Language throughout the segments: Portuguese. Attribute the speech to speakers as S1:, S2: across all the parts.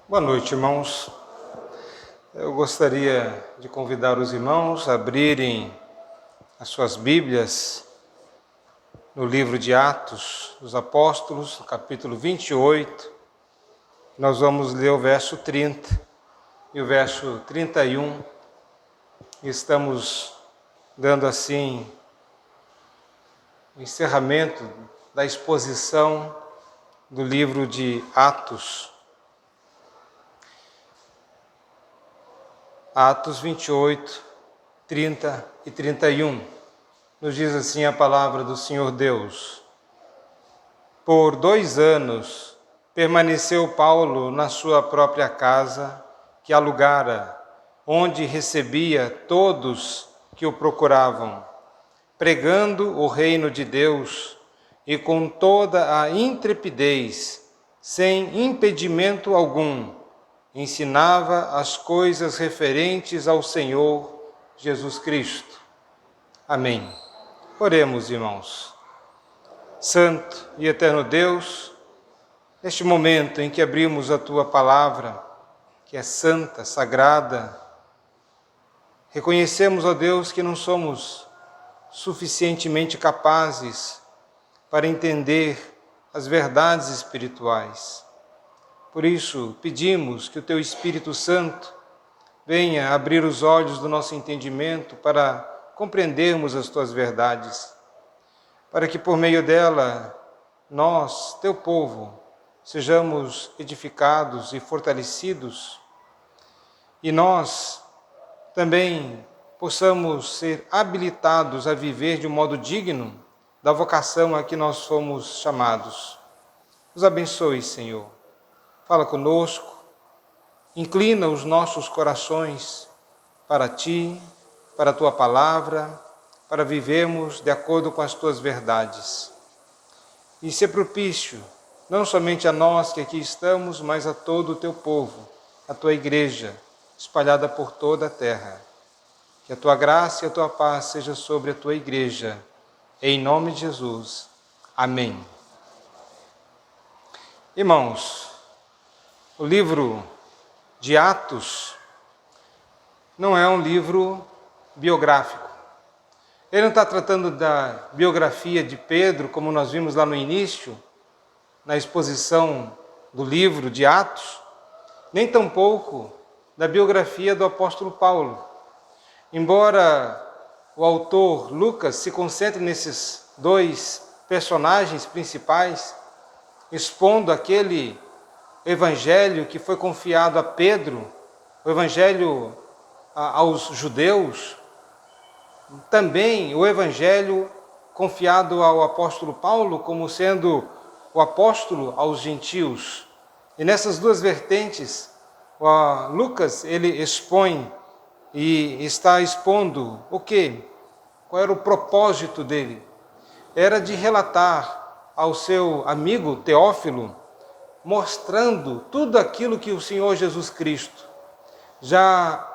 S1: Boa noite, irmãos. Eu gostaria de convidar os irmãos a abrirem as suas Bíblias no livro de Atos dos Apóstolos, no capítulo 28. Nós vamos ler o verso 30 e o verso 31. Estamos dando assim o encerramento da exposição do livro de Atos. Atos 28, 30 e 31. Nos diz assim a palavra do Senhor Deus. Por 2 anos permaneceu Paulo na sua própria casa, que alugara, onde recebia todos que o procuravam, pregando o reino de Deus e com toda a intrepidez, sem impedimento algum, ensinava as coisas referentes ao Senhor Jesus Cristo. Amém. Oremos, irmãos. Santo e eterno Deus, neste momento em que abrimos a Tua palavra, que é santa, sagrada, reconhecemos, ó Deus, que não somos suficientemente capazes para entender as verdades espirituais. Por isso, pedimos que o Teu Espírito Santo venha abrir os olhos do nosso entendimento para compreendermos as Tuas verdades, para que por meio dela, nós, Teu povo, sejamos edificados e fortalecidos e nós também possamos ser habilitados a viver de um modo digno da vocação a que nós fomos chamados. Nos abençoe, Senhor. Fala conosco, inclina os nossos corações para Ti, para a Tua palavra, para vivermos de acordo com as Tuas verdades. E ser propício, não somente a nós que aqui estamos, mas a todo o Teu povo, a Tua igreja, espalhada por toda a terra. Que a Tua graça e a Tua paz seja sobre a Tua igreja. Em nome de Jesus. Amém. Irmãos, o livro de Atos não é um livro biográfico. Ele não está tratando da biografia de Pedro, como nós vimos lá no início, na exposição do livro de Atos, nem tampouco da biografia do apóstolo Paulo. Embora o autor Lucas se concentre nesses 2 personagens principais, expondo aquele evangelho que foi confiado a Pedro, o evangelho aos judeus, também o evangelho confiado ao apóstolo Paulo como sendo o apóstolo aos gentios. E nessas 2 vertentes, Lucas ele expõe e está expondo o quê? Qual era o propósito dele? Era de relatar ao seu amigo Teófilo, mostrando tudo aquilo que o Senhor Jesus Cristo já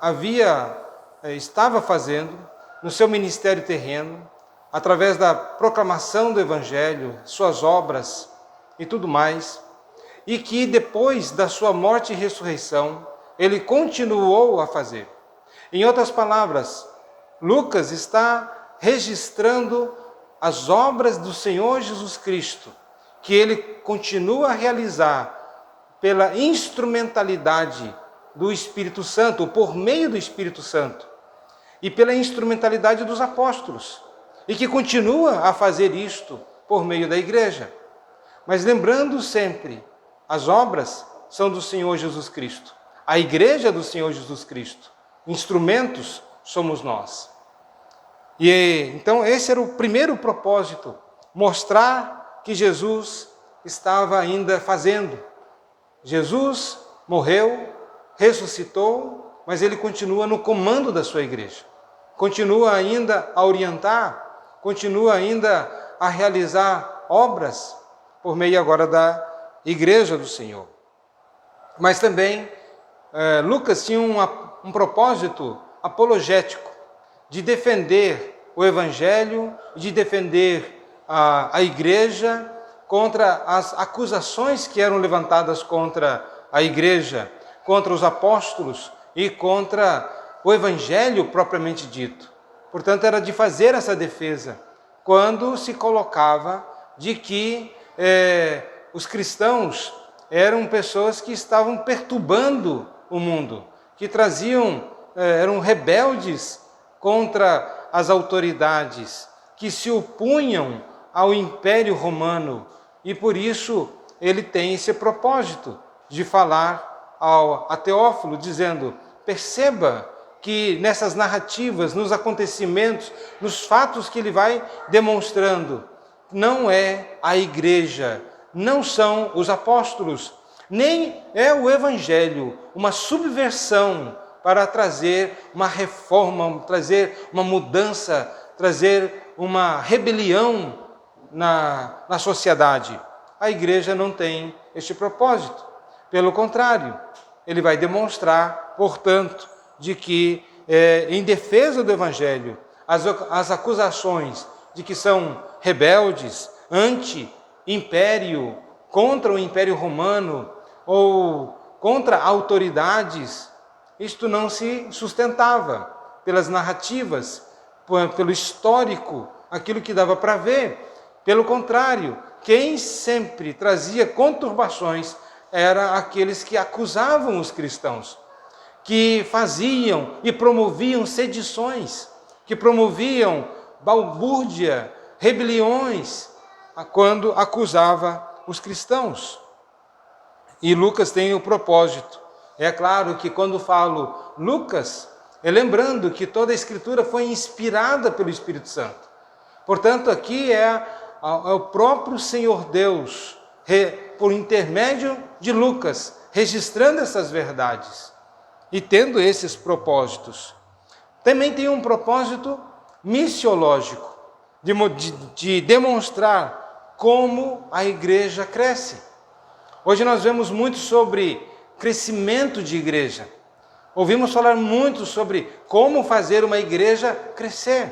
S1: estava fazendo no seu ministério terreno, através da proclamação do Evangelho, suas obras e tudo mais, e que depois da sua morte e ressurreição, ele continuou a fazer. Em outras palavras, Lucas está registrando as obras do Senhor Jesus Cristo, que ele continua a realizar pela instrumentalidade do Espírito Santo, por meio do Espírito Santo, e pela instrumentalidade dos apóstolos, e que continua a fazer isto por meio da igreja. Mas lembrando sempre, as obras são do Senhor Jesus Cristo, a igreja do Senhor Jesus Cristo, instrumentos somos nós. E então esse era o primeiro propósito, mostrar que Jesus estava ainda fazendo. Jesus morreu, ressuscitou, mas ele continua no comando da sua igreja. Continua ainda a orientar, continua ainda a realizar obras por meio agora da igreja do Senhor. Mas também Lucas tinha um propósito apologético, de defender o evangelho, de defender a igreja contra as acusações que eram levantadas contra a igreja, contra os apóstolos e contra o evangelho propriamente dito. Portanto, era de fazer essa defesa quando se colocava de que os cristãos eram pessoas que estavam perturbando o mundo, que eram rebeldes contra as autoridades, que se opunham ao Império Romano, e por isso ele tem esse propósito de falar a Teófilo, dizendo: perceba que nessas narrativas, nos acontecimentos, nos fatos que ele vai demonstrando, não é a igreja, não são os apóstolos, nem é o evangelho, uma subversão para trazer uma reforma, trazer uma mudança, trazer uma rebelião na sociedade. A igreja não tem este propósito. Pelo contrário, ele vai demonstrar, portanto, de que, em defesa do evangelho, as acusações de que são rebeldes, anti-império, contra o Império Romano ou contra autoridades, isto não se sustentava pelas narrativas, pelo histórico, aquilo que dava para ver. Pelo contrário, quem sempre trazia conturbações eram aqueles que acusavam os cristãos, que faziam e promoviam sedições, que promoviam balbúrdia, rebeliões, quando acusava os cristãos. E Lucas tem o propósito. É claro que quando falo Lucas, lembrando que toda a Escritura foi inspirada pelo Espírito Santo. Portanto, aqui é o próprio Senhor Deus, por intermédio de Lucas, registrando essas verdades e tendo esses propósitos. Também tem um propósito missiológico, de demonstrar como a igreja cresce. Hoje nós vemos muito sobre crescimento de igreja. Ouvimos falar muito sobre como fazer uma igreja crescer.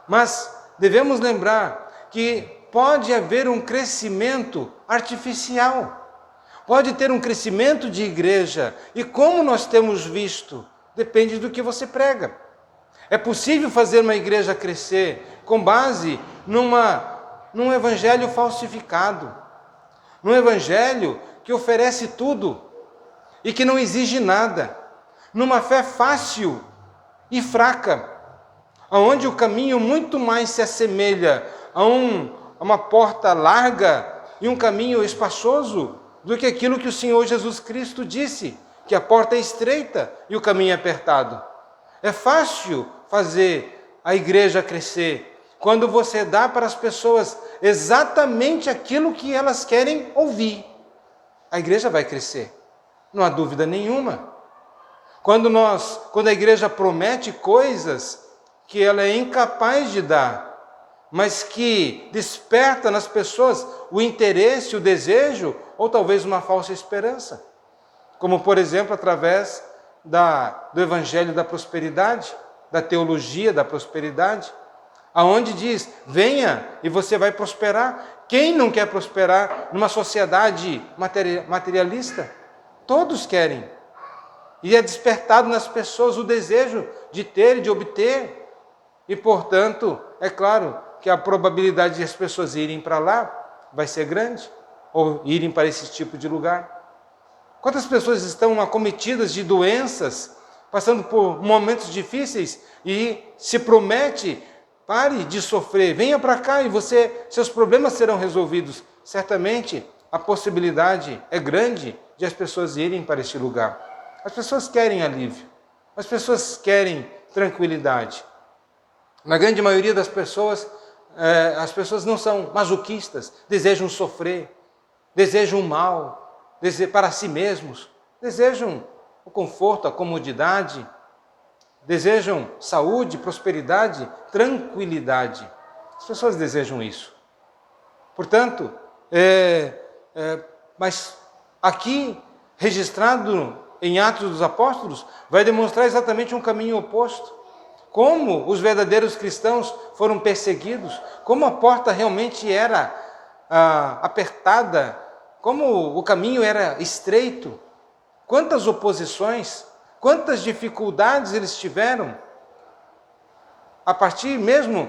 S1: Mas devemos lembrar que pode haver um crescimento artificial. Pode ter um crescimento de igreja. E como nós temos visto, depende do que você prega. É possível fazer uma igreja crescer com base num evangelho falsificado. Num evangelho que oferece tudo e que não exige nada. Numa fé fácil e fraca, onde o caminho muito mais se assemelha a uma porta larga e um caminho espaçoso do que aquilo que o Senhor Jesus Cristo disse, que a porta é estreita e o caminho é apertado. É fácil fazer a igreja crescer quando você dá para as pessoas exatamente aquilo que elas querem ouvir. A igreja vai crescer, não há dúvida nenhuma. Quando a igreja promete coisas que ela é incapaz de dar, mas que desperta nas pessoas o interesse, o desejo, ou talvez uma falsa esperança. Como, por exemplo, através do Evangelho da Prosperidade, da teologia da prosperidade, aonde diz: venha e você vai prosperar. Quem não quer prosperar numa sociedade materialista? Todos querem. E é despertado nas pessoas o desejo de ter e de obter. E, portanto, é claro que a probabilidade de as pessoas irem para lá vai ser grande, ou irem para esse tipo de lugar. Quantas pessoas estão acometidas de doenças, passando por momentos difíceis, e se promete: pare de sofrer, venha para cá e seus problemas serão resolvidos. Certamente a possibilidade é grande de as pessoas irem para este lugar. As pessoas querem alívio, as pessoas querem tranquilidade. Na grande maioria das pessoas, as pessoas não são masoquistas, desejam sofrer, desejam o mal, para si mesmos, desejam o conforto, a comodidade, desejam saúde, prosperidade, tranquilidade. As pessoas desejam isso. Portanto, mas aqui, registrado em Atos dos Apóstolos, vai demonstrar exatamente um caminho oposto. Como os verdadeiros cristãos foram perseguidos, como a porta realmente era apertada, como o caminho era estreito, quantas oposições, quantas dificuldades eles tiveram. A partir mesmo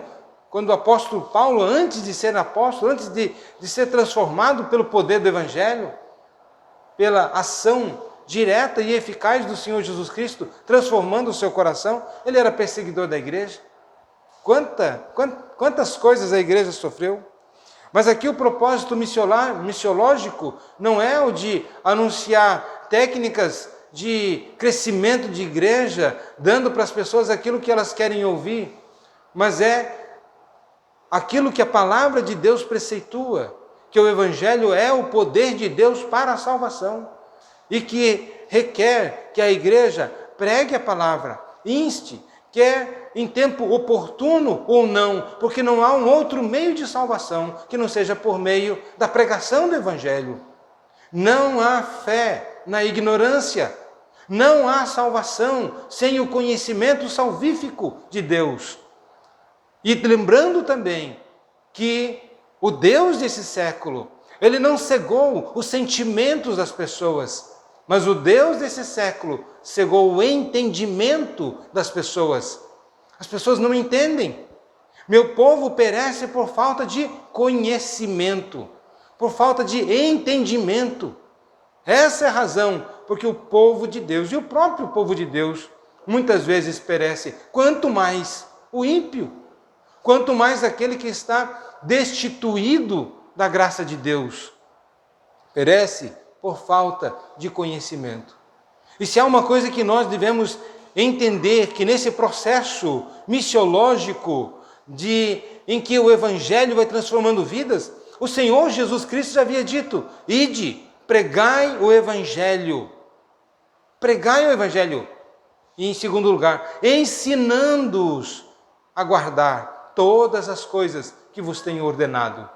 S1: quando o apóstolo Paulo, antes de ser apóstolo, antes de ser transformado pelo poder do Evangelho, pela ação direta e eficaz do Senhor Jesus Cristo, transformando o seu coração, ele era perseguidor da igreja. Quantas coisas a igreja sofreu. Mas aqui o propósito missiológico não é o de anunciar técnicas de crescimento de igreja, dando para as pessoas aquilo que elas querem ouvir, mas é aquilo que a palavra de Deus preceitua, que o Evangelho é o poder de Deus para a salvação e que requer que a igreja pregue a palavra, inste, quer em tempo oportuno ou não, porque não há um outro meio de salvação que não seja por meio da pregação do Evangelho. Não há fé na ignorância, não há salvação sem o conhecimento salvífico de Deus. E lembrando também que o Deus desse século, ele não cegou os sentimentos das pessoas, mas o Deus desse século cegou o entendimento das pessoas. As pessoas não entendem. Meu povo perece por falta de conhecimento, por falta de entendimento. Essa é a razão porque o povo de Deus, e o próprio povo de Deus, muitas vezes perece, quanto mais o ímpio, quanto mais aquele que está destituído da graça de Deus, perece por falta de conhecimento. E se há uma coisa que nós devemos entender, que nesse processo missiológico em que o Evangelho vai transformando vidas, o Senhor Jesus Cristo já havia dito: ide, pregai o Evangelho. Pregai o Evangelho. E em segundo lugar, ensinando-os a guardar todas as coisas que vos tenho ordenado.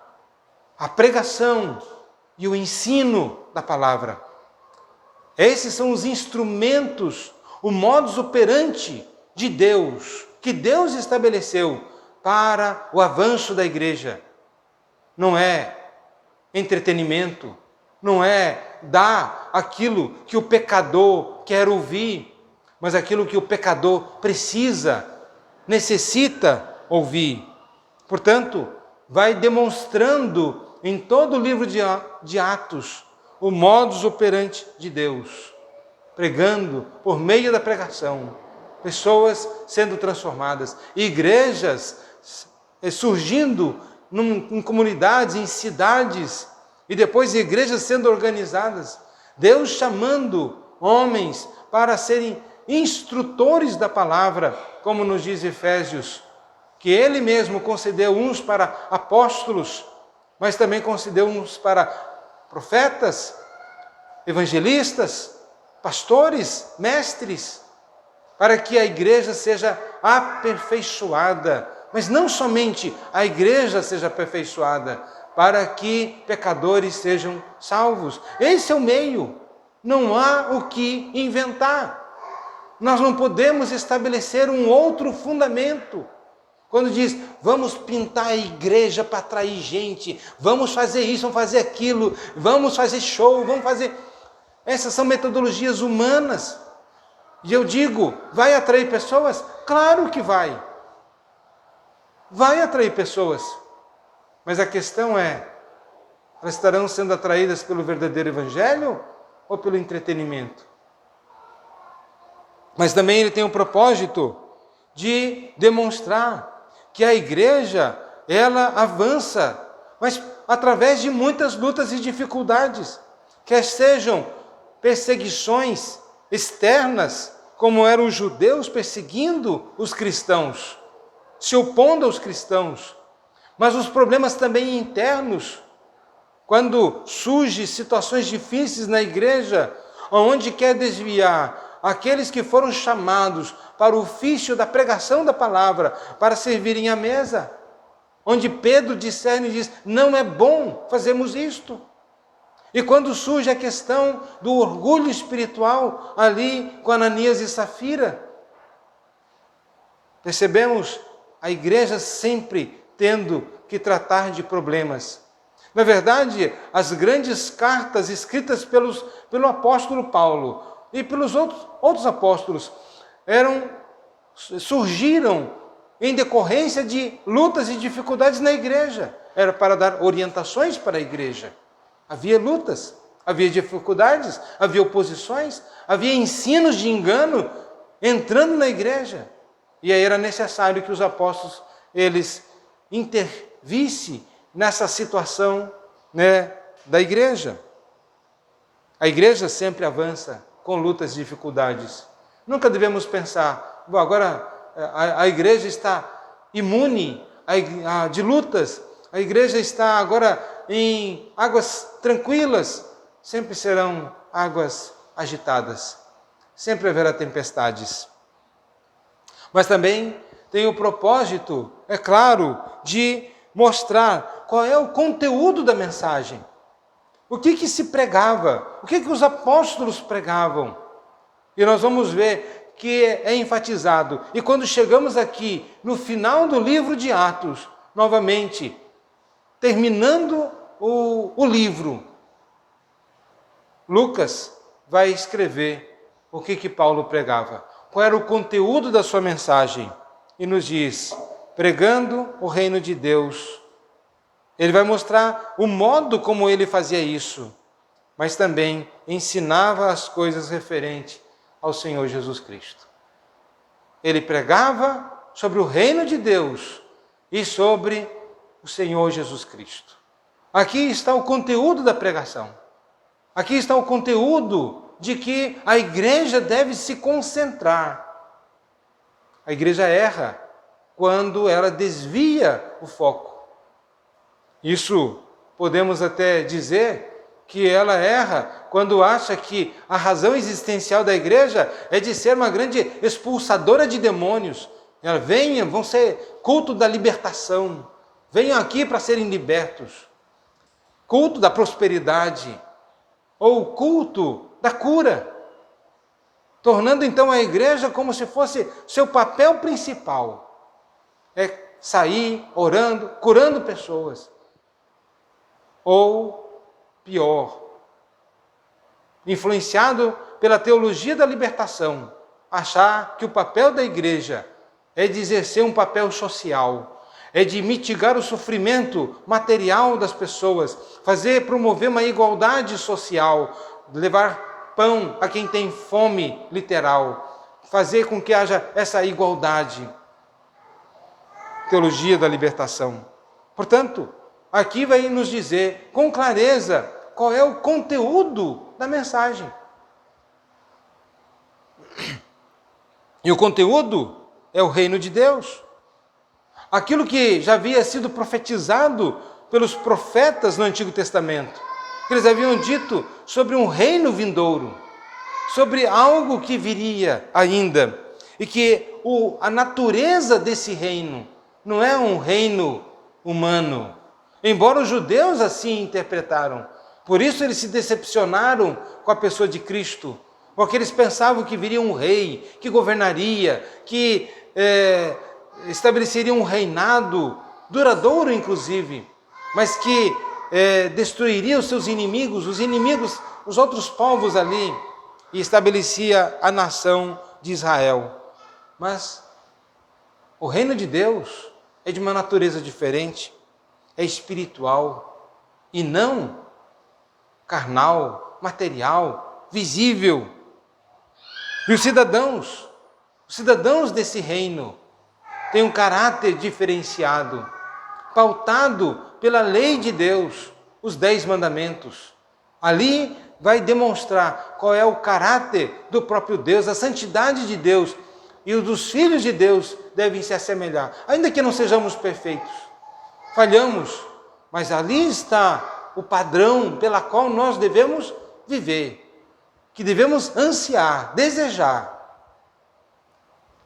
S1: A pregação e o ensino da palavra. Esses são os instrumentos, o modus operandi de Deus, que Deus estabeleceu para o avanço da igreja. Não é entretenimento, não é dar aquilo que o pecador quer ouvir, mas aquilo que o pecador precisa, necessita ouvir. Portanto, vai demonstrando em todo o livro de Atos o modus operandi de Deus, pregando por meio da pregação, pessoas sendo transformadas, igrejas surgindo em comunidades, em cidades, e depois igrejas sendo organizadas, Deus chamando homens para serem instrutores da palavra, como nos diz Efésios, que Ele mesmo concedeu uns para apóstolos, mas também concedeu uns para profetas, evangelistas, pastores, mestres, para que a igreja seja aperfeiçoada, mas não somente a igreja seja aperfeiçoada, para que pecadores sejam salvos. Esse é o meio, não há o que inventar. Nós não podemos estabelecer um outro fundamento. Quando diz, vamos pintar a igreja para atrair gente, vamos fazer isso, vamos fazer aquilo, vamos fazer show, vamos fazer... Essas são metodologias humanas. E eu digo, vai atrair pessoas? Claro que vai. Vai atrair pessoas. Mas a questão é, elas estarão sendo atraídas pelo verdadeiro evangelho ou pelo entretenimento? Mas também ele tem o propósito de demonstrar que a igreja, ela avança, mas através de muitas lutas e dificuldades, quer sejam perseguições externas, como eram os judeus perseguindo os cristãos, se opondo aos cristãos, mas os problemas também internos, quando surgem situações difíceis na igreja, onde quer desviar aqueles que foram chamados para o ofício da pregação da palavra, para servirem à mesa, onde Pedro discerne e diz, não é bom fazermos isto. E quando surge a questão do orgulho espiritual ali com Ananias e Safira, percebemos a igreja sempre tendo que tratar de problemas. Na verdade, as grandes cartas escritas pelo apóstolo Paulo, e pelos outros apóstolos surgiram em decorrência de lutas e dificuldades na igreja. Era para dar orientações para a igreja. Havia lutas, havia dificuldades, havia oposições, havia ensinos de engano entrando na igreja. E aí era necessário que os apóstolos, eles intervissem nessa situação, da igreja. A igreja sempre avança com lutas e dificuldades. Nunca devemos pensar, bom, agora a igreja está imune de lutas, a igreja está agora em águas tranquilas. Sempre serão águas agitadas, sempre haverá tempestades. Mas também tem o propósito, é claro, de mostrar qual é o conteúdo da mensagem. O que se pregava, o que os apóstolos pregavam. E nós vamos ver que é enfatizado. E quando chegamos aqui, no final do livro de Atos, novamente, terminando o livro, Lucas vai escrever o que Paulo pregava. Qual era o conteúdo da sua mensagem? E nos diz, pregando o reino de Deus. Ele vai mostrar o modo como ele fazia isso, mas também ensinava as coisas referentes ao Senhor Jesus Cristo. Ele pregava sobre o reino de Deus e sobre o Senhor Jesus Cristo. Aqui está o conteúdo da pregação. Aqui está o conteúdo de que a igreja deve se concentrar. A igreja erra quando ela desvia o foco. Isso podemos até dizer que ela erra quando acha que a razão existencial da igreja é de ser uma grande expulsadora de demônios. Vão ser culto da libertação. Venham aqui para serem libertos. Culto da prosperidade. Ou culto da cura. Tornando então a igreja como se fosse seu papel principal. É sair orando, curando pessoas. Ou pior, influenciado pela teologia da libertação, achar que o papel da igreja é de exercer um papel social, é de mitigar o sofrimento material das pessoas, promover uma igualdade social, levar pão a quem tem fome literal, fazer com que haja essa igualdade. Teologia da libertação. Portanto, aqui vai nos dizer com clareza qual é o conteúdo da mensagem. E o conteúdo é o reino de Deus. Aquilo que já havia sido profetizado pelos profetas no Antigo Testamento. Eles haviam dito sobre um reino vindouro, sobre algo que viria ainda. E que a natureza desse reino não é um reino humano. Embora os judeus assim interpretaram. Por isso eles se decepcionaram com a pessoa de Cristo. Porque eles pensavam que viria um rei, que governaria, que estabeleceria um reinado, duradouro inclusive, mas que destruiria os seus inimigos, os outros povos ali, e estabelecia a nação de Israel. Mas o reino de Deus é de uma natureza diferente, é espiritual e não carnal, material, visível. E os cidadãos desse reino têm um caráter diferenciado, pautado pela lei de Deus, os 10 mandamentos. Ali vai demonstrar qual é o caráter do próprio Deus, a santidade de Deus, e os dos filhos de Deus devem se assemelhar, ainda que não sejamos perfeitos. Falhamos, mas ali está o padrão pela qual nós devemos viver, que devemos ansiar, desejar.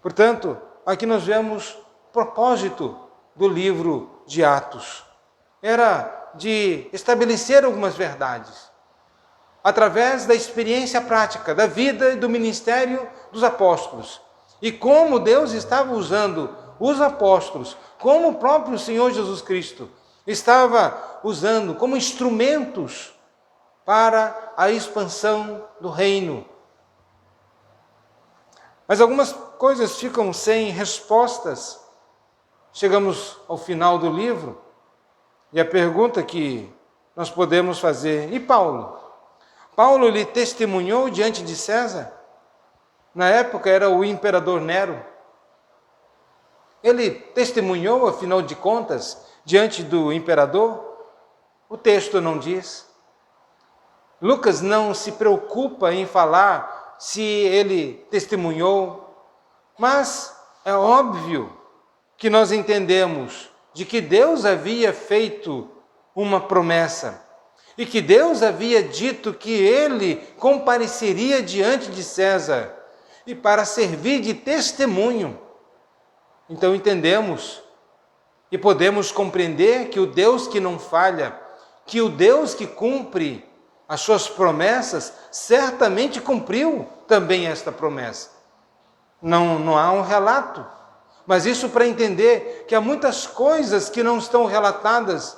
S1: Portanto, aqui nós vemos o propósito do livro de Atos. Era de estabelecer algumas verdades, através da experiência prática, da vida e do ministério dos apóstolos. E como Deus estava usando os apóstolos, como o próprio Senhor Jesus Cristo estava usando como instrumentos para a expansão do reino. Mas algumas coisas ficam sem respostas. Chegamos ao final do livro e a pergunta que nós podemos fazer: e Paulo? Paulo lhe testemunhou diante de César? Na época era o imperador Nero. Ele testemunhou, afinal de contas, diante do imperador? O texto não diz. Lucas não se preocupa em falar se ele testemunhou, mas é óbvio que nós entendemos de que Deus havia feito uma promessa e que Deus havia dito que ele compareceria diante de César e para servir de testemunho. Então entendemos e podemos compreender que o Deus que não falha, que o Deus que cumpre as suas promessas, certamente cumpriu também esta promessa. Não há um relato, mas isso para entender que há muitas coisas que não estão relatadas,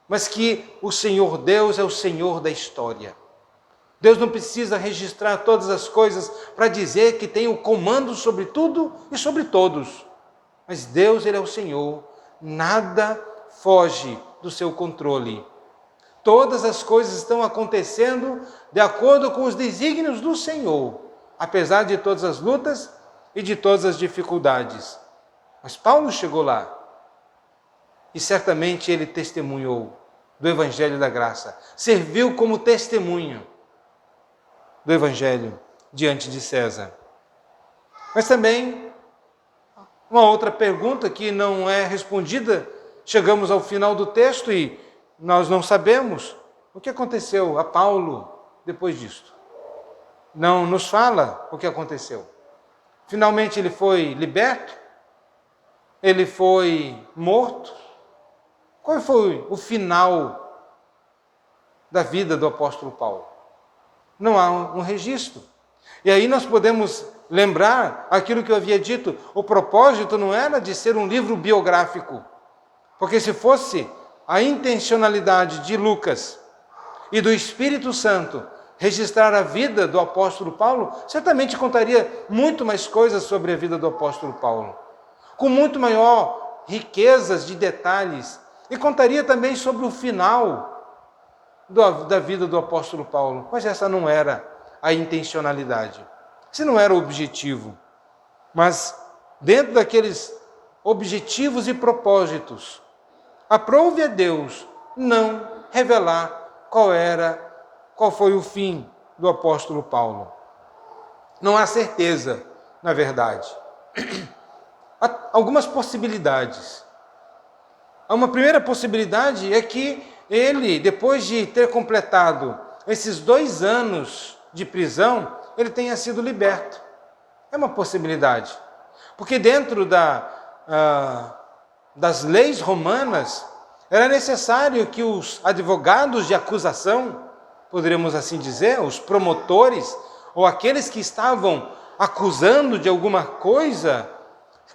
S1: mas que o Senhor Deus é o Senhor da história. Deus não precisa registrar todas as coisas para dizer que tem o comando sobre tudo e sobre todos. Mas Deus, Ele é o Senhor, nada foge do seu controle. Todas as coisas estão acontecendo de acordo com os desígnios do Senhor, apesar de todas as lutas e de todas as dificuldades. Mas Paulo chegou lá e certamente ele testemunhou do Evangelho da Graça, serviu como testemunho do Evangelho diante de César. Mas também uma outra pergunta que não é respondida, chegamos ao final do texto e nós não sabemos o que aconteceu a Paulo depois disto. Não nos fala o que aconteceu. Finalmente ele foi liberto? Ele foi morto? Qual foi o final da vida do apóstolo Paulo? Não há um registro. E aí nós podemos lembrar aquilo que eu havia dito, o propósito não era de ser um livro biográfico, porque se fosse a intencionalidade de Lucas e do Espírito Santo registrar a vida do apóstolo Paulo, certamente contaria muito mais coisas sobre a vida do apóstolo Paulo, com muito maior riquezas de detalhes, e contaria também sobre o final da vida do apóstolo Paulo. Mas essa não era a intencionalidade, esse não era o objetivo. Mas dentro daqueles objetivos e propósitos, aprove a Deus não revelar qual foi o fim do apóstolo Paulo. Não há certeza, na verdade. Há algumas possibilidades. Uma primeira possibilidade é que ele, depois de ter completado esses 2 anos de prisão, ele tenha sido liberto. É uma possibilidade. Porque dentro das leis romanas, era necessário que os advogados de acusação, poderíamos assim dizer, os promotores, ou aqueles que estavam acusando de alguma coisa,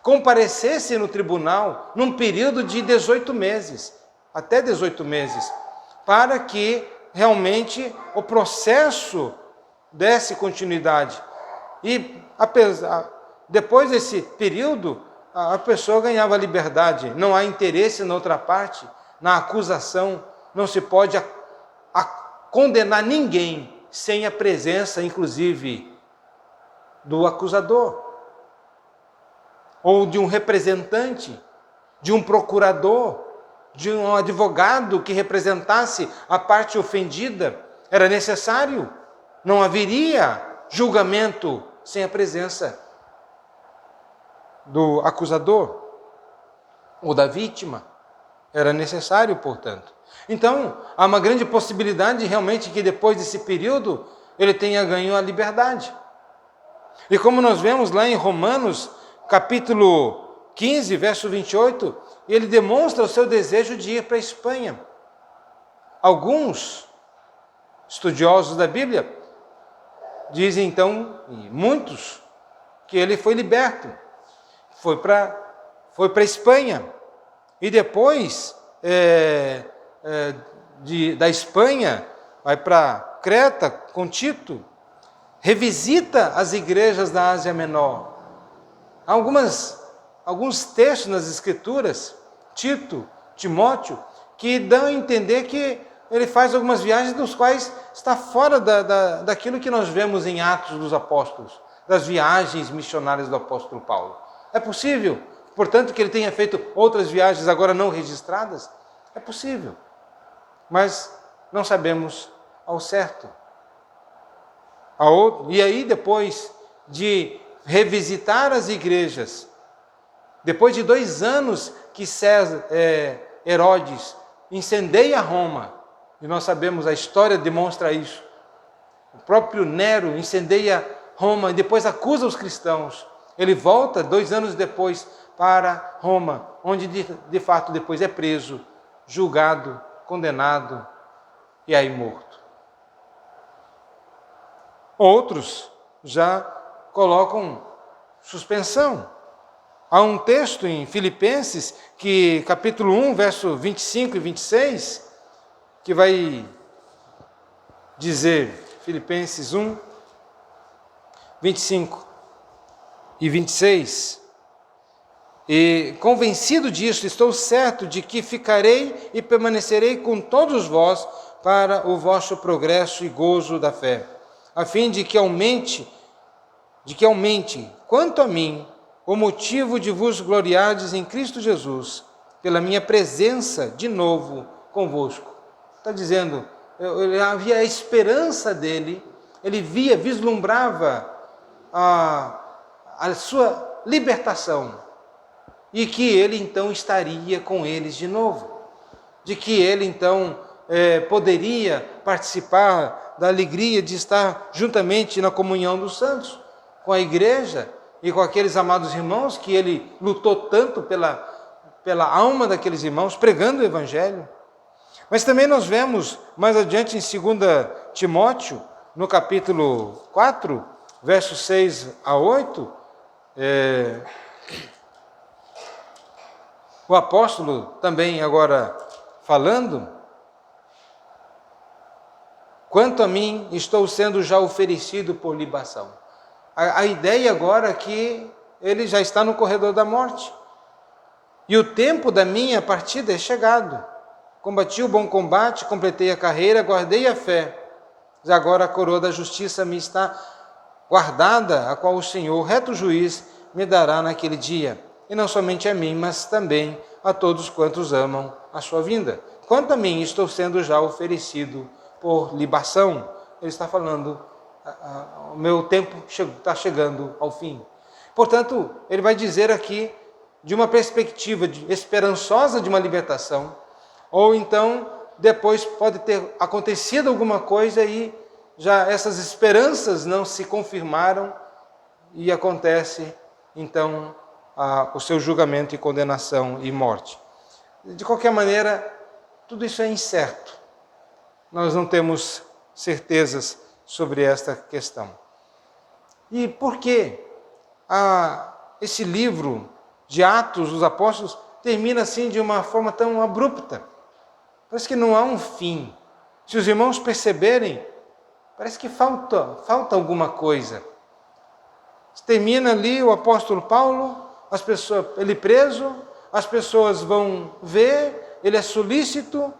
S1: comparecessem no tribunal num período de 18 meses, até 18 meses, para que realmente o processo desse continuidade. E depois desse período, a pessoa ganhava liberdade. Não há interesse na outra parte, na acusação. Não se pode condenar ninguém sem a presença, inclusive, do acusador, ou de um representante, de um procurador, de um advogado que representasse a parte ofendida. Era necessário. Não haveria julgamento sem a presença do acusador ou da vítima. Era necessário, portanto. Então, há uma grande possibilidade realmente que depois desse período ele tenha ganho a liberdade. E como nós vemos lá em Romanos, capítulo 15, verso 28, ele demonstra o seu desejo de ir para a Espanha. Alguns estudiosos da Bíblia dizem então, e muitos, que ele foi liberto, foi para a Espanha, e depois da Espanha vai para Creta com Tito, revisita as igrejas da Ásia Menor. Há alguns textos nas Escrituras, Tito, Timóteo, que dão a entender que ele faz algumas viagens dos quais está fora daquilo que nós vemos em Atos dos Apóstolos, das viagens missionárias do apóstolo Paulo. É possível, portanto, que ele tenha feito outras viagens agora não registradas? É possível, mas não sabemos ao certo. E aí, depois de revisitar as igrejas, depois de 2 anos que Herodes incendeia Roma, e nós sabemos, a história demonstra isso, o próprio Nero incendeia Roma e depois acusa os cristãos. Ele volta 2 anos depois para Roma, onde de fato depois é preso, julgado, condenado e aí morto. Outros já colocam suspensão. Há um texto em Filipenses, capítulo 1, verso 25 e 26, que vai dizer, Filipenses 1, 25 e 26, e convencido disto, estou certo de que ficarei e permanecerei com todos vós para o vosso progresso e gozo da fé, a fim de que aumente, quanto a mim, o motivo de vos gloriardes em Cristo Jesus, pela minha presença de novo convosco. Está dizendo, havia a esperança dele, ele vislumbrava a sua libertação, e que ele então estaria com eles de novo, de que ele então poderia participar da alegria de estar juntamente na comunhão dos santos, com a igreja e com aqueles amados irmãos que ele lutou tanto pela alma daqueles irmãos, pregando o Evangelho. Mas também nós vemos mais adiante em 2 Timóteo, no capítulo 4, versos 6 a 8, o apóstolo também agora falando, quanto a mim, estou sendo já oferecido por libação. A ideia agora é que ele já está no corredor da morte. E o tempo da minha partida é chegado. Combati o bom combate, completei a carreira, guardei a fé. Mas agora a coroa da justiça me está guardada, a qual o Senhor, reto juiz, me dará naquele dia. E não somente a mim, mas também a todos quantos amam a sua vinda. Quanto a mim, estou sendo já oferecido por libação. Ele está falando, o meu tempo está chegando ao fim. Portanto, ele vai dizer aqui, de uma perspectiva esperançosa de uma libertação, ou então, depois pode ter acontecido alguma coisa e já essas esperanças não se confirmaram e acontece, então, o seu julgamento e condenação e morte. De qualquer maneira, tudo isso é incerto. Nós não temos certezas sobre esta questão. E por que esse livro de Atos dos Apóstolos termina assim de uma forma tão abrupta? Parece que não há um fim. Se os irmãos perceberem, parece que falta alguma coisa. Termina ali o apóstolo Paulo, ele preso, as pessoas vão ver, ele é solícito,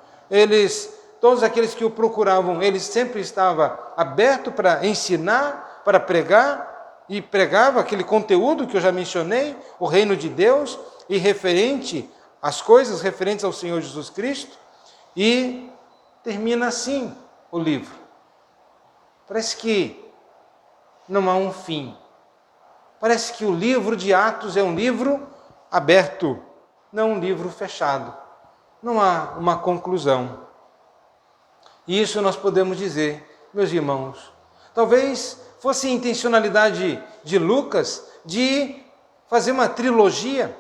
S1: todos aqueles que o procuravam, ele sempre estava aberto para ensinar, para pregar, e pregava aquele conteúdo que eu já mencionei, o reino de Deus, e as coisas referentes ao Senhor Jesus Cristo, e termina assim o livro. Parece que não há um fim. Parece que o livro de Atos é um livro aberto, não um livro fechado. Não há uma conclusão. E isso nós podemos dizer, meus irmãos, talvez fosse intencionalidade de Lucas de fazer uma trilogia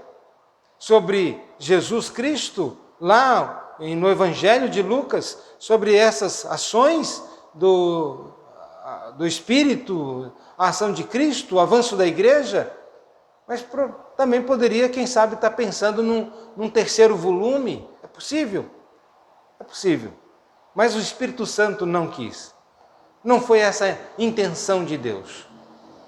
S1: sobre Jesus Cristo, lá no Evangelho de Lucas, sobre essas ações do Espírito, a ação de Cristo, o avanço da igreja, mas também poderia, quem sabe, estar pensando num terceiro volume. É possível? É possível. Mas o Espírito Santo não quis. Não foi essa a intenção de Deus,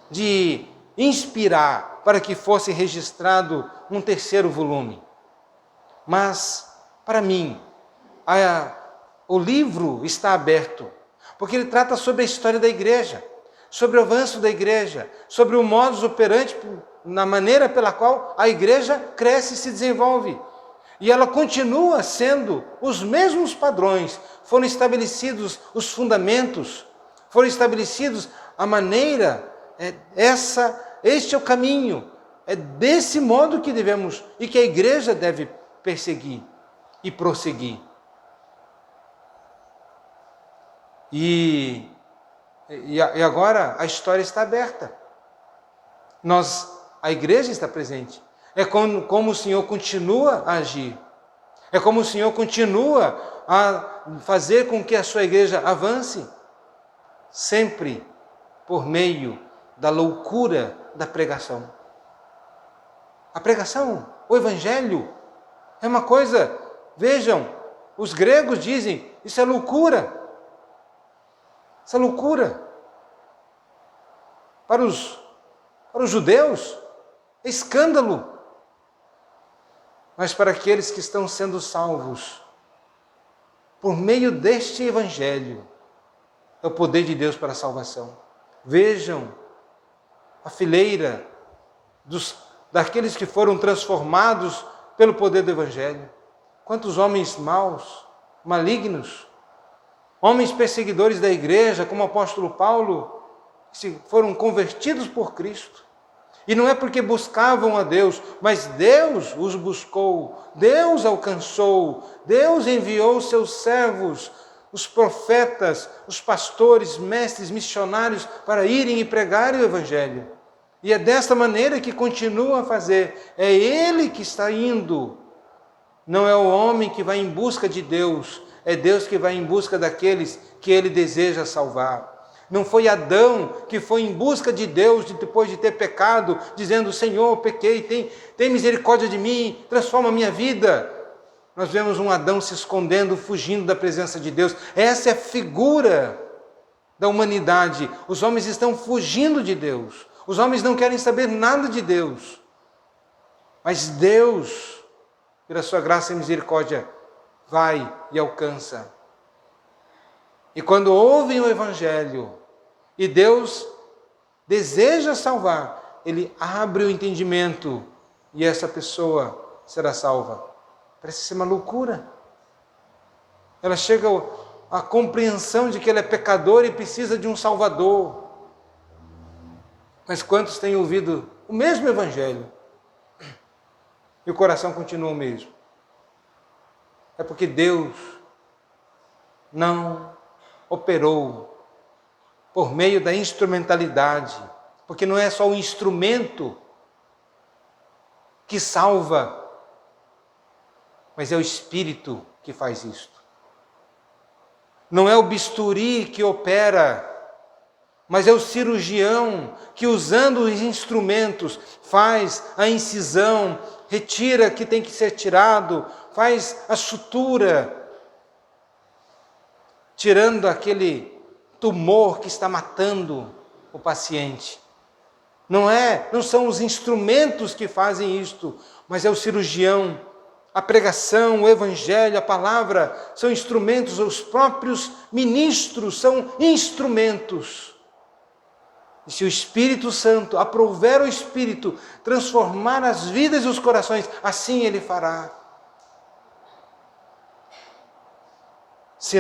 S1: de inspirar para que fosse registrado um terceiro volume. Mas, para mim, o livro está aberto, porque ele trata sobre a história da igreja, sobre o avanço da igreja, sobre o modus operandi, na maneira pela qual a igreja cresce e se desenvolve. E ela continua sendo os mesmos padrões, foram estabelecidos os fundamentos, foram estabelecidos a maneira, este é o caminho, é desse modo que devemos e que a igreja deve perseguir e prosseguir. E agora a história está aberta. A igreja está presente. É como o Senhor continua a agir. É como o Senhor continua a fazer com que a sua igreja avance. Sempre por meio da loucura da pregação. A pregação, o evangelho, é uma coisa, vejam, os gregos dizem, isso é loucura. Isso é loucura. Para os judeus, é escândalo. Mas para aqueles que estão sendo salvos, por meio deste evangelho, é o poder de Deus para a salvação. Vejam a fileira daqueles que foram transformados pelo poder do evangelho. Quantos homens maus, malignos, homens perseguidores da igreja, como o apóstolo Paulo, que foram convertidos por Cristo. E não é porque buscavam a Deus, mas Deus os buscou, Deus alcançou, Deus enviou seus servos, os profetas, os pastores, mestres, missionários, para irem e pregarem o evangelho. E é desta maneira que continua a fazer. É Ele que está indo. Não é o homem que vai em busca de Deus, é Deus que vai em busca daqueles que Ele deseja salvar. Não foi Adão que foi em busca de Deus depois de ter pecado, dizendo, Senhor, pequei, tem misericórdia de mim, transforma a minha vida. Nós vemos um Adão se escondendo, fugindo da presença de Deus. Essa é a figura da humanidade. Os homens estão fugindo de Deus. Os homens não querem saber nada de Deus. Mas Deus, pela sua graça e misericórdia, vai e alcança. E quando ouvem o evangelho e Deus deseja salvar, Ele abre o entendimento e essa pessoa será salva. Parece ser uma loucura. Ela chega à compreensão de que ela é pecadora e precisa de um Salvador. Mas quantos têm ouvido o mesmo evangelho e o coração continua o mesmo? É porque Deus não operou por meio da instrumentalidade, porque não é só o instrumento que salva, mas é o Espírito que faz isto. Não é o bisturi que opera, mas é o cirurgião que, usando os instrumentos, faz a incisão, retira o que tem que ser tirado, faz a sutura, tirando aquele tumor que está matando o paciente. Não são os instrumentos que fazem isto, mas é o cirurgião. A pregação, o evangelho, a palavra são instrumentos, os próprios ministros são instrumentos. E se o Espírito Santo aprouver o Espírito, transformar as vidas e os corações, assim Ele fará. Se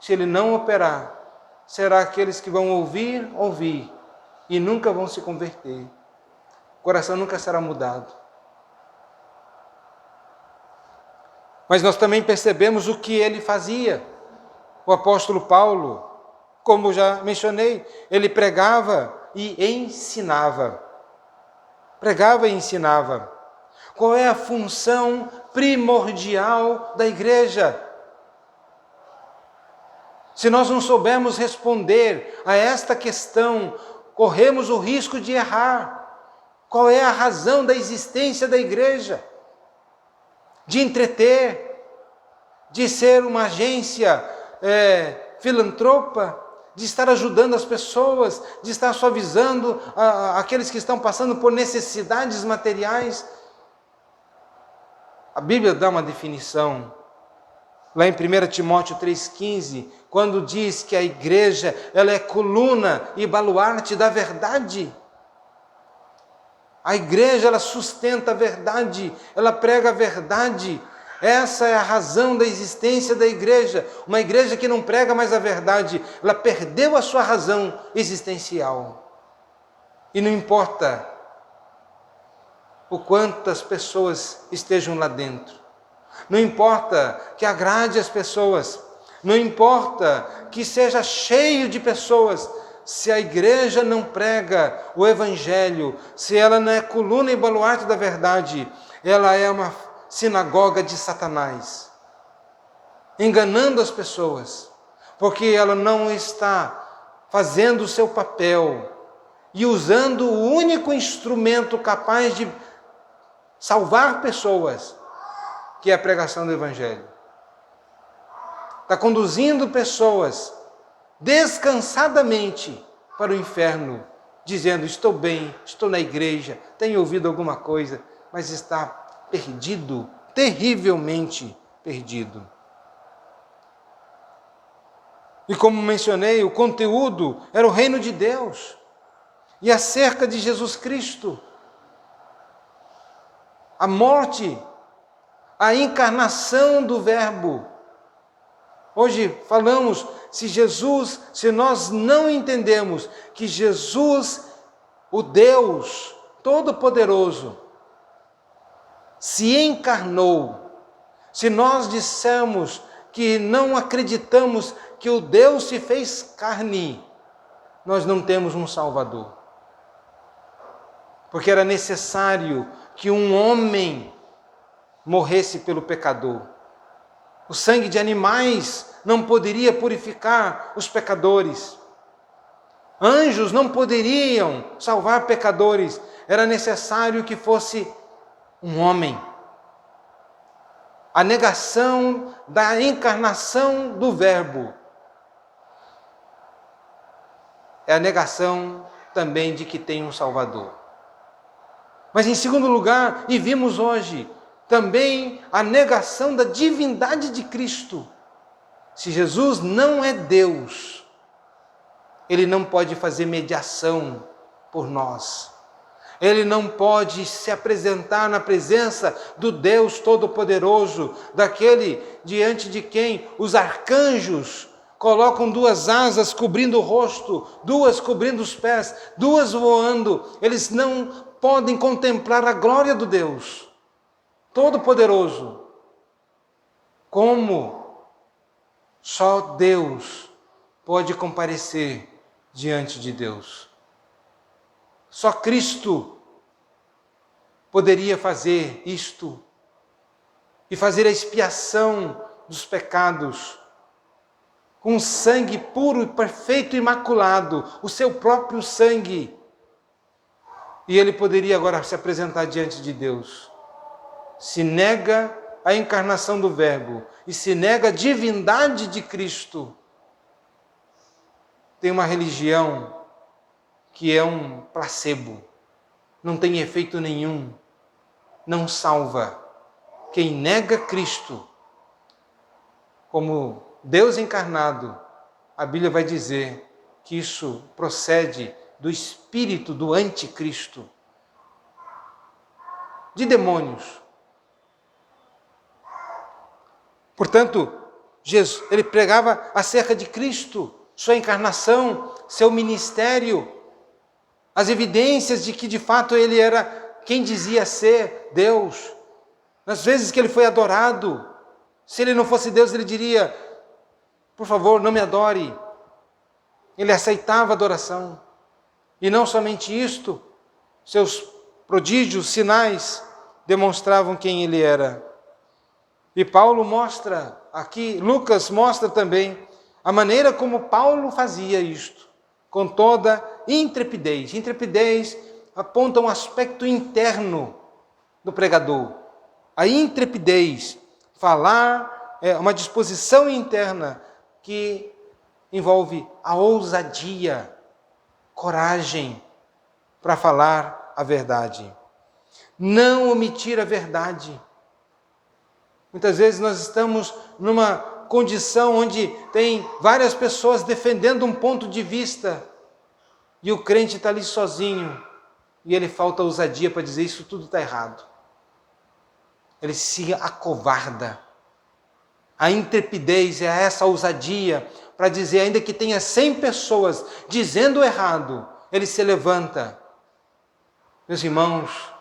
S1: Ele não operar, será aqueles que vão ouvir e nunca vão se converter. O coração nunca será mudado. Mas nós também percebemos o que ele fazia. O apóstolo Paulo, como já mencionei, ele pregava e ensinava. Pregava e ensinava. Qual é a função primordial da igreja? Se nós não soubermos responder a esta questão, corremos o risco de errar. Qual é a razão da existência da igreja? De entreter, de ser uma agência filantropa, de estar ajudando as pessoas, de estar suavizando aqueles que estão passando por necessidades materiais. A Bíblia dá uma definição, lá em 1 Timóteo 3,15, quando diz que a igreja ela é coluna e baluarte da verdade. A igreja ela sustenta a verdade, ela prega a verdade. Essa é a razão da existência da igreja. Uma igreja que não prega mais a verdade, ela perdeu a sua razão existencial. E não importa o quantas pessoas estejam lá dentro, não importa que agrade as pessoas, não importa que seja cheio de pessoas, se a igreja não prega o evangelho, se ela não é coluna e baluarte da verdade, ela é uma sinagoga de Satanás, enganando as pessoas, porque ela não está fazendo o seu papel e usando o único instrumento capaz de salvar pessoas, que é a pregação do evangelho. Está conduzindo pessoas descansadamente para o inferno, dizendo: estou bem, estou na igreja, tenho ouvido alguma coisa, mas está perdido, terrivelmente perdido. E como mencionei, o conteúdo era o reino de Deus e acerca de Jesus Cristo, a morte, a encarnação do Verbo. Hoje falamos, se nós não entendemos que Jesus, o Deus Todo-Poderoso, se encarnou, se nós dissermos que não acreditamos que o Deus se fez carne, nós não temos um Salvador. Porque era necessário que um homem morresse pelo pecador. O sangue de animais não poderia purificar os pecadores. Anjos não poderiam salvar pecadores. Era necessário que fosse um homem. A negação da encarnação do Verbo é a negação também de que tem um Salvador. Mas em segundo lugar, e vimos hoje, também a negação da divindade de Cristo. Se Jesus não é Deus, Ele não pode fazer mediação por nós. Ele não pode se apresentar na presença do Deus Todo-Poderoso, daquele diante de quem os arcanjos colocam duas asas cobrindo o rosto, duas cobrindo os pés, duas voando. Eles não podem contemplar a glória do Deus Todo-Poderoso. Como só Deus pode comparecer diante de Deus. Só Cristo poderia fazer isto e fazer a expiação dos pecados com sangue puro, perfeito e imaculado, o seu próprio sangue. E ele poderia agora se apresentar diante de Deus. Se nega a encarnação do Verbo e se nega a divindade de Cristo. Tem uma religião que é um placebo, não tem efeito nenhum, não salva. Quem nega Cristo como Deus encarnado, a Bíblia vai dizer que isso procede do espírito do anticristo, de demônios. Portanto, Jesus, ele pregava acerca de Cristo, sua encarnação, seu ministério, as evidências de que de fato ele era quem dizia ser Deus. Nas vezes que ele foi adorado, se ele não fosse Deus, ele diria: por favor, não me adore. Ele aceitava a adoração. E não somente isto, seus prodígios, sinais, demonstravam quem ele era. E Paulo mostra aqui, Lucas mostra também a maneira como Paulo fazia isto, com toda intrepidez. Intrepidez aponta um aspecto interno do pregador. A intrepidez, falar, é uma disposição interna que envolve a ousadia, coragem para falar a verdade. Não omitir a verdade. Muitas vezes nós estamos numa condição onde tem várias pessoas defendendo um ponto de vista e o crente está ali sozinho e ele falta ousadia para dizer isso tudo está errado. Ele se acovarda. A intrepidez é essa ousadia para dizer, ainda que tenha 100 pessoas dizendo errado, ele se levanta. Meus irmãos,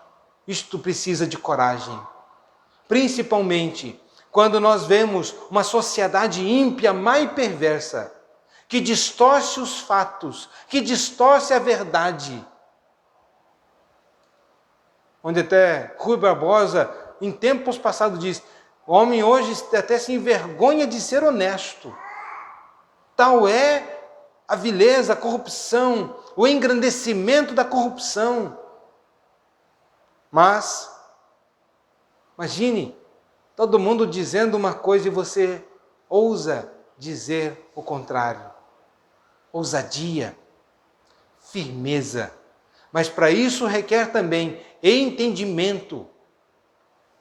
S1: isto precisa de coragem. Principalmente quando nós vemos uma sociedade ímpia, má e perversa, que distorce os fatos, que distorce a verdade. Onde até Rui Barbosa, em tempos passados, diz: o homem hoje até se envergonha de ser honesto. Tal é a vileza, a corrupção, o engrandecimento da corrupção. Mas, imagine, todo mundo dizendo uma coisa e você ousa dizer o contrário. Ousadia, firmeza. Mas para isso requer também entendimento,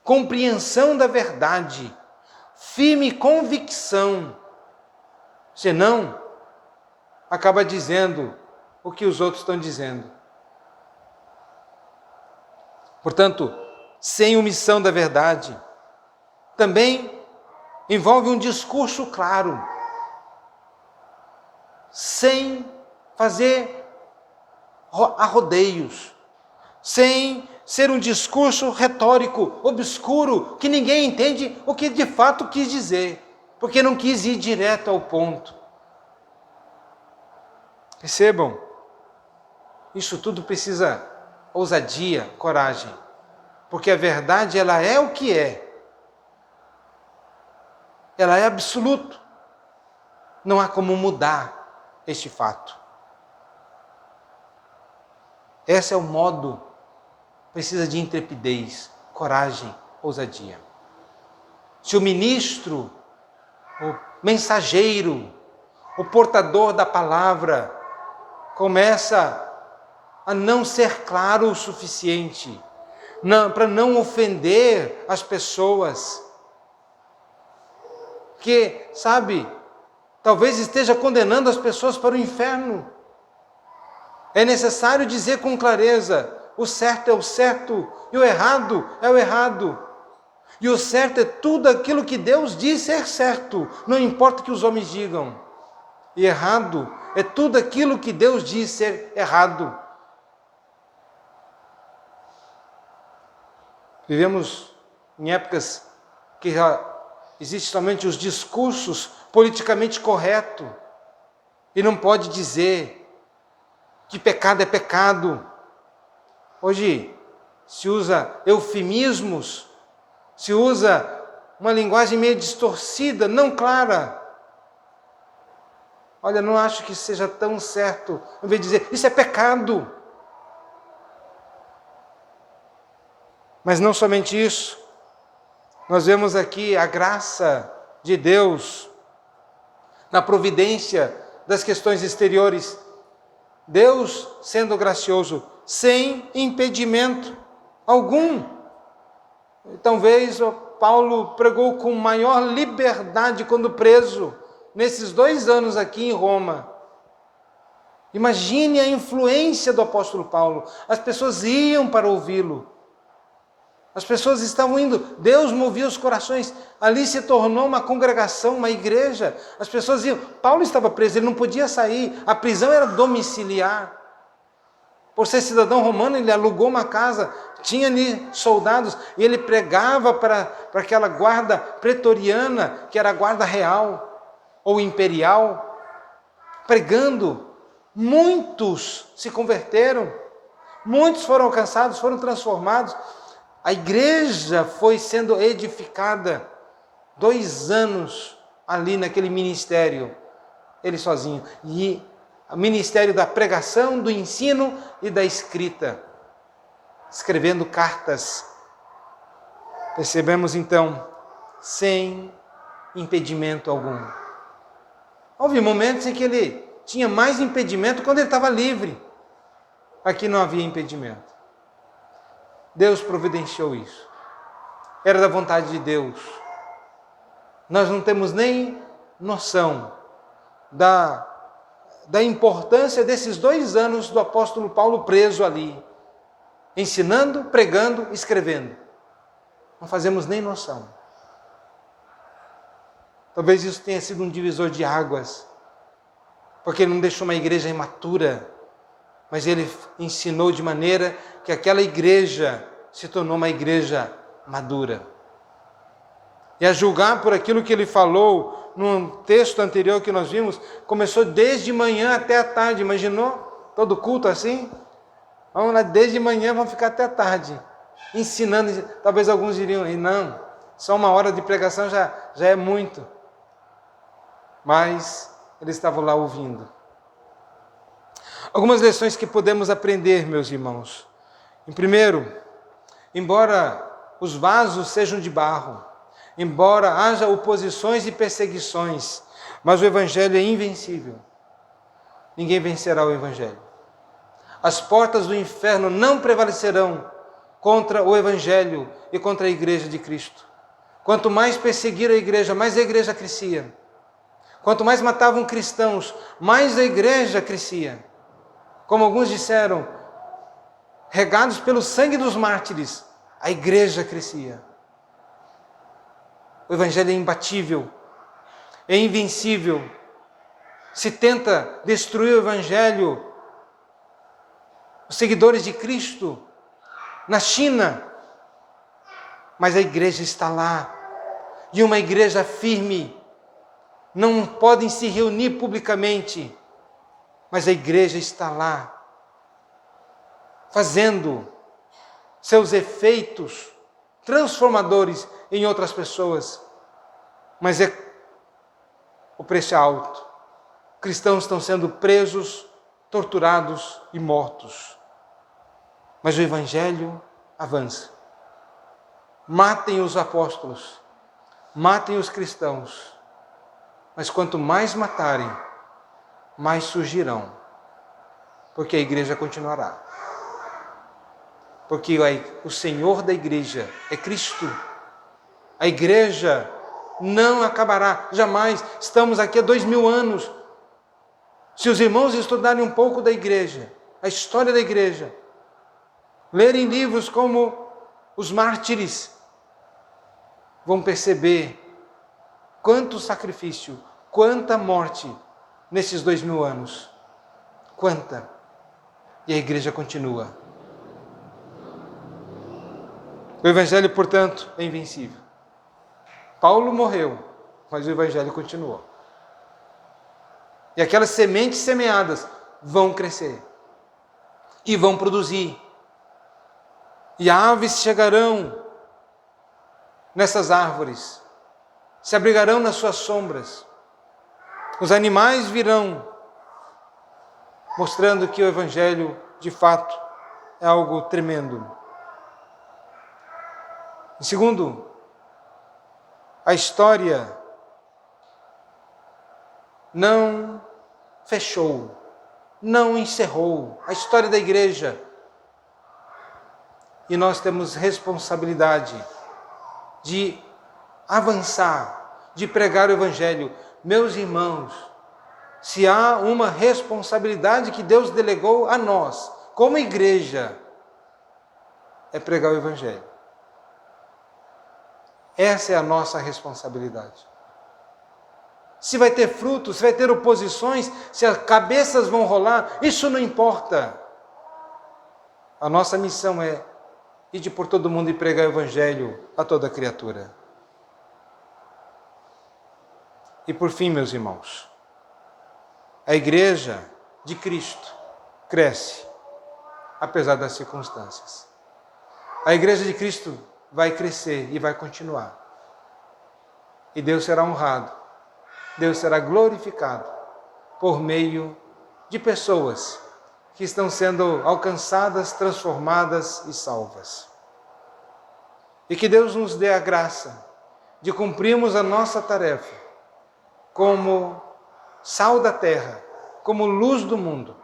S1: compreensão da verdade, firme convicção. Senão, acaba dizendo o que os outros estão dizendo. Portanto, sem omissão da verdade, também envolve um discurso claro, sem fazer arrodeios, sem ser um discurso retórico, obscuro, que ninguém entende o que de fato quis dizer, porque não quis ir direto ao ponto. Percebam, isso tudo precisa ousadia, coragem, porque a verdade ela é o que é. Ela é absoluto. Não há como mudar este fato. Esse é o modo, precisa de intrepidez, coragem, ousadia. Se o ministro, o mensageiro, o portador da palavra começa a não ser claro o suficiente, para não ofender as pessoas, que, sabe, talvez esteja condenando as pessoas para o inferno. É necessário dizer com clareza, o certo é o certo e o errado é o errado. E o certo é tudo aquilo que Deus diz ser certo, não importa o que os homens digam. E errado é tudo aquilo que Deus diz ser errado. Vivemos em épocas que existem somente os discursos politicamente corretos e não pode dizer que pecado é pecado. Hoje se usa eufemismos, se usa uma linguagem meio distorcida, não clara. Olha, não acho que seja tão certo, em vez de dizer, isso é pecado. Mas não somente isso, nós vemos aqui a graça de Deus na providência das questões exteriores. Deus sendo gracioso, sem impedimento algum. Talvez Paulo pregou com maior liberdade quando preso, nesses 2 anos aqui em Roma. Imagine a influência do apóstolo Paulo. As pessoas iam para ouvi-lo. As pessoas estavam indo, Deus movia os corações, ali se tornou uma congregação, uma igreja, as pessoas iam. Paulo estava preso, ele não podia sair, a prisão era domiciliar. Por ser cidadão romano, ele alugou uma casa, tinha ali soldados, e ele pregava para aquela guarda pretoriana, que era a guarda real, ou imperial, pregando. Muitos se converteram, muitos foram alcançados, foram transformados. A igreja foi sendo edificada, 2 anos ali naquele ministério, ele sozinho. E o ministério da pregação, do ensino e da escrita, escrevendo cartas. Percebemos então, sem impedimento algum. Houve momentos em que ele tinha mais impedimento quando ele estava livre. Aqui não havia impedimento. Deus providenciou isso. Era da vontade de Deus. Nós não temos nem noção da importância desses 2 anos do apóstolo Paulo preso ali, ensinando, pregando, escrevendo. Não fazemos nem noção. Talvez isso tenha sido um divisor de águas, porque ele não deixou uma igreja imatura, mas ele ensinou de maneira que aquela igreja se tornou uma igreja madura. E a julgar por aquilo que ele falou num texto anterior que nós vimos, começou desde manhã até a tarde. Imaginou? Todo culto assim? Vamos lá, desde manhã vamos ficar até a tarde, ensinando. Talvez alguns diriam, não, só 1 hora de pregação já é muito. Mas eles estavam lá ouvindo. Algumas lições que podemos aprender, meus irmãos. Em primeiro, embora os vasos sejam de barro, embora haja oposições e perseguições, mas o Evangelho é invencível. Ninguém vencerá o Evangelho. As portas do inferno não prevalecerão contra o Evangelho e contra a igreja de Cristo. Quanto mais perseguir a igreja, mais a igreja crescia. Quanto mais matavam cristãos, mais a igreja crescia. Como alguns disseram, regados pelo sangue dos mártires, a igreja crescia. O Evangelho é imbatível, é invencível. Se tenta destruir o Evangelho, os seguidores de Cristo, na China, mas a igreja está lá. E uma igreja firme, não podem se reunir publicamente, mas a igreja está lá, fazendo seus efeitos transformadores em outras pessoas. Mas o preço é alto. Cristãos estão sendo presos, torturados e mortos. Mas o Evangelho avança. Matem os apóstolos, matem os cristãos, mas quanto mais matarem, mais surgirão, porque a igreja continuará. Porque o Senhor da igreja é Cristo. A igreja não acabará, jamais. Estamos aqui há 2000 anos. Se os irmãos estudarem um pouco da igreja, a história da igreja, lerem livros como os mártires, vão perceber quanto sacrifício, quanta morte nesses 2000 anos. Quanta! E a igreja continua. O Evangelho, portanto, é invencível. Paulo morreu, mas o Evangelho continuou. E aquelas sementes semeadas vão crescer e vão produzir. E aves chegarão nessas árvores, se abrigarão nas suas sombras. Os animais virão, mostrando que o Evangelho, de fato, é algo tremendo. Em segundo, a história não fechou, não encerrou. A história da igreja. E nós temos responsabilidade de avançar, de pregar o Evangelho. Meus irmãos, se há uma responsabilidade que Deus delegou a nós, como igreja, é pregar o Evangelho. Essa é a nossa responsabilidade. Se vai ter frutos, se vai ter oposições, se as cabeças vão rolar, isso não importa. A nossa missão é ir por todo mundo e pregar o Evangelho a toda criatura. E por fim, meus irmãos, a igreja de Cristo cresce, apesar das circunstâncias. A igreja de Cristo vai crescer e vai continuar. E Deus será honrado, Deus será glorificado por meio de pessoas que estão sendo alcançadas, transformadas e salvas. E que Deus nos dê a graça de cumprirmos a nossa tarefa como sal da terra, como luz do mundo,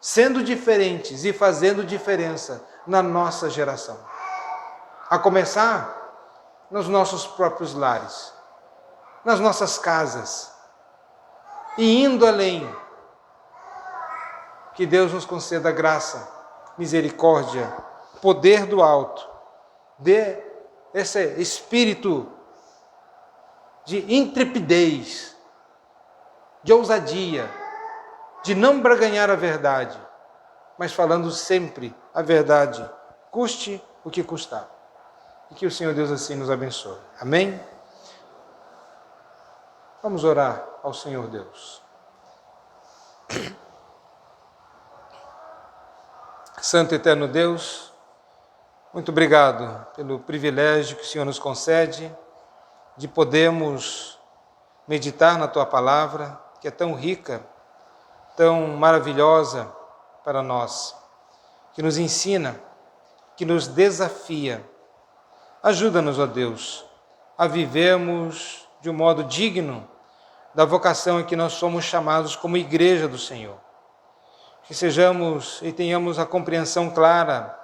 S1: sendo diferentes e fazendo diferença na nossa geração. A começar nos nossos próprios lares, nas nossas casas, e indo além. Que Deus nos conceda graça, misericórdia, poder do alto, dê esse espírito de intrepidez, de ousadia, de não barganhar a verdade, mas falando sempre a verdade, custe o que custar. E que o Senhor Deus assim nos abençoe. Amém? Vamos orar ao Senhor Deus. Santo e eterno Deus, muito obrigado pelo privilégio que o Senhor nos concede de podermos meditar na Tua Palavra, que é tão rica, tão maravilhosa para nós, que nos ensina, que nos desafia. Ajuda-nos, ó Deus, a vivermos de um modo digno da vocação em que nós somos chamados como Igreja do Senhor. Que sejamos e tenhamos a compreensão clara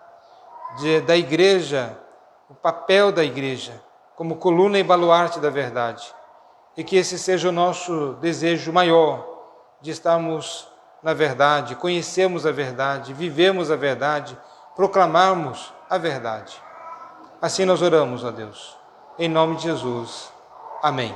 S1: da Igreja, o papel da Igreja, como coluna e baluarte da verdade. E que esse seja o nosso desejo maior, de estarmos na verdade, conhecermos a verdade, vivemos a verdade, proclamarmos a verdade. Assim nós oramos, ó Deus. Em nome de Jesus. Amém.